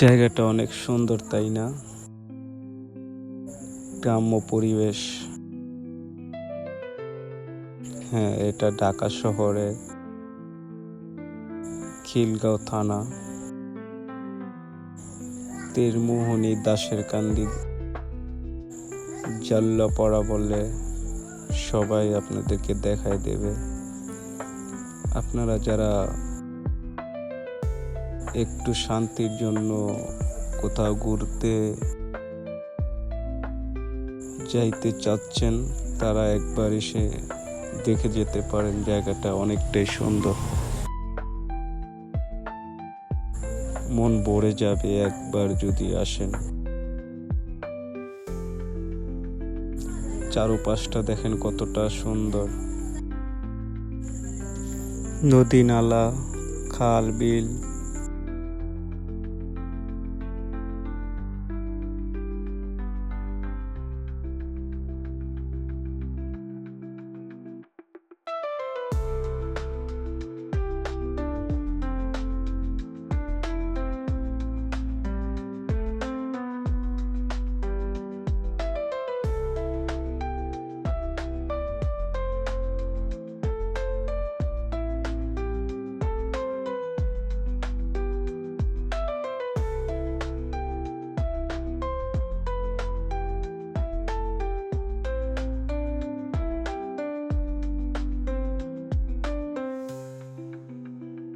জায়গাটা অনেক সুন্দর, তাই না? গ্রাম্য পরিবেশ। হ্যাঁ, এটা ঢাকা শহরের খিলগাঁও থানা, তীরমোহনী দাসের কান্দি জাল্লাপাড়া বলে সবাই আপনাদেরকে দেখায় দেবে। আপনারা যারা একটু শান্তির জন্য কোথাও ঘুরতে যাইতে চাচ্ছেন, তারা একবার এসে দেখে যেতে পারেন। জায়গাটা অনেকটাই সুন্দর, মন ভরে যাবে একবার যদি আসেন। চারপাশটা দেখেন কতটা সুন্দর, নদী নালা, খাল বিল,